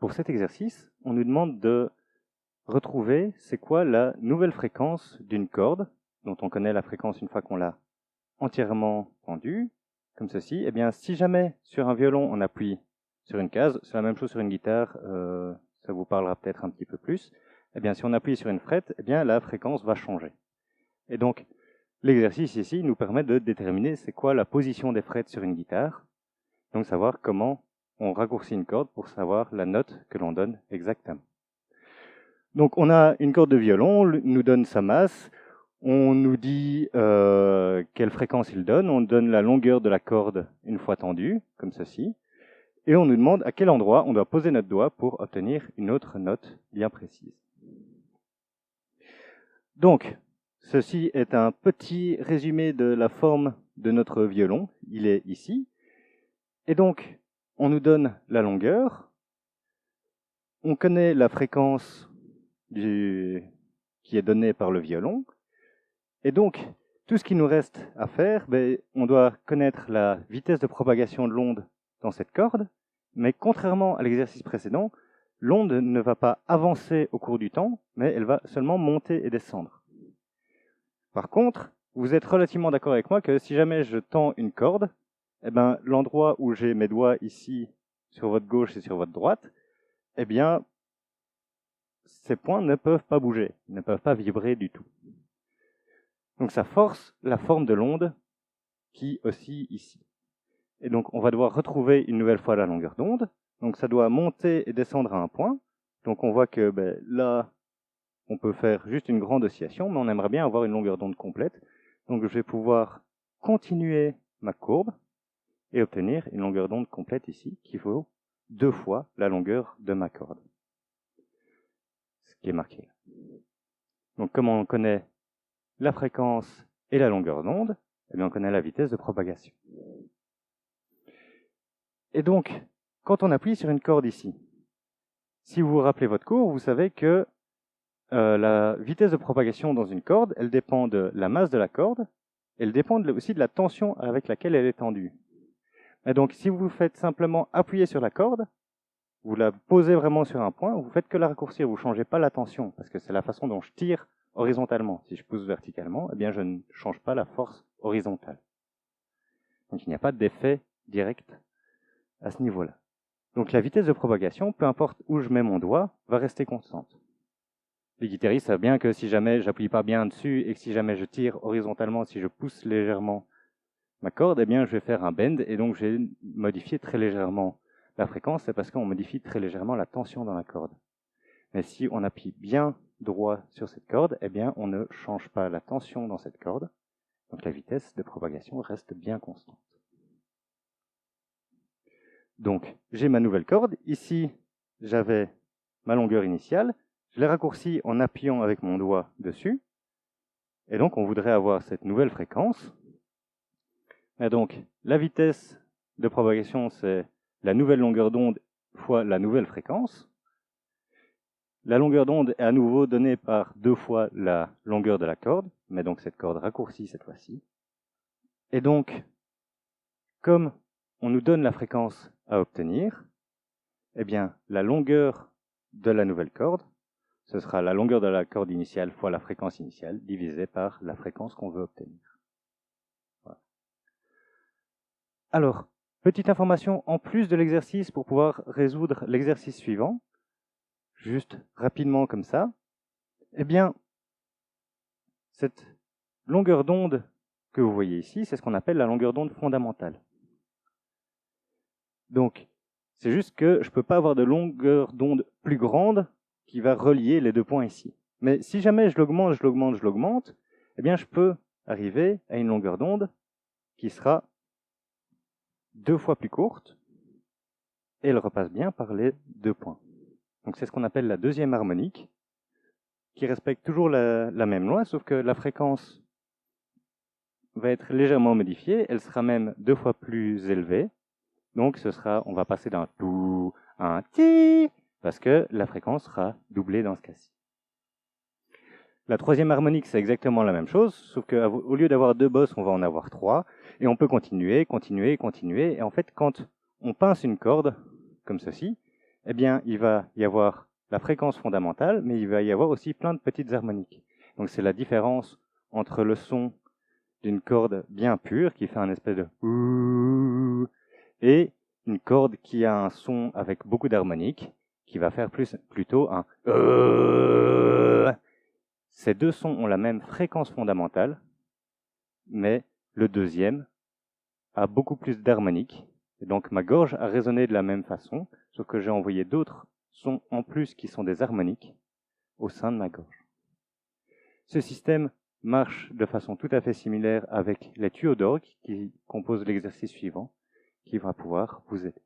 Pour cet exercice, on nous demande de retrouver c'est quoi la nouvelle fréquence d'une corde, dont on connaît la fréquence une fois qu'on l'a entièrement tendue, comme ceci. Eh bien, si jamais sur un violon on appuie sur une case, c'est la même chose sur une guitare, ça vous parlera peut-être un petit peu plus. Eh bien, si on appuie sur une frette, eh bien la fréquence va changer. Et donc, l'exercice ici nous permet de déterminer c'est quoi la position des frettes sur une guitare, donc savoir comment on raccourcit une corde pour savoir la note que l'on donne exactement. Donc on a une corde de violon, on nous donne sa masse, on nous dit quelle fréquence il donne, on donne la longueur de la corde une fois tendue, comme ceci, et on nous demande à quel endroit on doit poser notre doigt pour obtenir une autre note bien précise. Donc, ceci est un petit résumé de la forme de notre violon, il est ici, et donc on nous donne la longueur, on connaît la fréquence qui est donnée par le violon, et donc tout ce qu'il nous reste à faire, on doit connaître la vitesse de propagation de l'onde dans cette corde, mais contrairement à l'exercice précédent, l'onde ne va pas avancer au cours du temps, mais elle va seulement monter et descendre. Par contre, vous êtes relativement d'accord avec moi que si jamais je tends une corde, eh bien, l'endroit où j'ai mes doigts ici, sur votre gauche et sur votre droite, eh bien, ces points ne peuvent pas bouger, ne peuvent pas vibrer du tout. Donc ça force la forme de l'onde qui oscille ici. Et donc on va devoir retrouver une nouvelle fois la longueur d'onde. Donc ça doit monter et descendre à un point. Donc on voit que là, on peut faire juste une grande oscillation, mais on aimerait bien avoir une longueur d'onde complète. Donc je vais pouvoir continuer ma courbe et obtenir une longueur d'onde complète ici, qui vaut 2 fois la longueur de ma corde. Ce qui est marqué là. Donc comme on connaît la fréquence et la longueur d'onde, eh bien on connaît la vitesse de propagation. Et donc, quand on appuie sur une corde ici, si vous vous rappelez votre cours, vous savez que la vitesse de propagation dans une corde, elle dépend de la masse de la corde, elle dépend aussi de la tension avec laquelle elle est tendue. Et donc, si vous faites simplement appuyer sur la corde, vous la posez vraiment sur un point, vous faites que la raccourcir, vous ne changez pas la tension, parce que c'est la façon dont je tire horizontalement. Si je pousse verticalement, eh bien je ne change pas la force horizontale. Donc il n'y a pas d'effet direct à ce niveau-là. Donc la vitesse de propagation, peu importe où je mets mon doigt, va rester constante. Les guitaristes savent bien que si jamais j'appuie pas bien dessus et que si jamais je tire horizontalement, si je pousse légèrement ma corde, eh bien je vais faire un bend et donc je vais modifier très légèrement la fréquence, c'est parce qu'on modifie très légèrement la tension dans la corde. Mais si on appuie bien droit sur cette corde, eh bien on ne change pas la tension dans cette corde, donc la vitesse de propagation reste bien constante. Donc j'ai ma nouvelle corde, ici j'avais ma longueur initiale, je l'ai raccourcie en appuyant avec mon doigt dessus, et donc on voudrait avoir cette nouvelle fréquence. Et donc la vitesse de propagation, c'est la nouvelle longueur d'onde fois la nouvelle fréquence. La longueur d'onde est à nouveau donnée par 2 fois la longueur de la corde, mais donc cette corde raccourcie cette fois-ci. Et donc, comme on nous donne la fréquence à obtenir, eh bien la longueur de la nouvelle corde, ce sera la longueur de la corde initiale fois la fréquence initiale divisée par la fréquence qu'on veut obtenir. Voilà. Alors, petite information en plus de l'exercice pour pouvoir résoudre l'exercice suivant, juste rapidement comme ça, eh bien, cette longueur d'onde que vous voyez ici, c'est ce qu'on appelle la longueur d'onde fondamentale. Donc, c'est juste que je ne peux pas avoir de longueur d'onde plus grande qui va relier les deux points ici. Mais si jamais je l'augmente, eh bien je peux arriver à une longueur d'onde qui sera 2 fois plus courte, et elle repasse bien par les 2 points. Donc c'est ce qu'on appelle la deuxième harmonique, qui respecte toujours la même loi, sauf que la fréquence va être légèrement modifiée, elle sera même 2 fois plus élevée. Donc ce sera, on va passer d'un tout à un ti, parce que la fréquence sera doublée dans ce cas-ci. La troisième harmonique, c'est exactement la même chose, sauf qu'au lieu d'avoir 2 bosses, on va en avoir 3, et on peut continuer, et en fait, quand on pince une corde, comme ceci, eh bien, il va y avoir la fréquence fondamentale, mais il va y avoir aussi plein de petites harmoniques. Donc c'est la différence entre le son d'une corde bien pure qui fait un espèce de et une corde qui a un son avec beaucoup d'harmoniques qui va faire plutôt un Ces deux sons ont la même fréquence fondamentale, mais le deuxième a beaucoup plus d'harmoniques. Et donc ma gorge a résonné de la même façon, sauf que j'ai envoyé d'autres sons en plus qui sont des harmoniques au sein de ma gorge. Ce système marche de façon tout à fait similaire avec les tuyaux d'orgue qui composent l'exercice suivant, qui va pouvoir vous aider.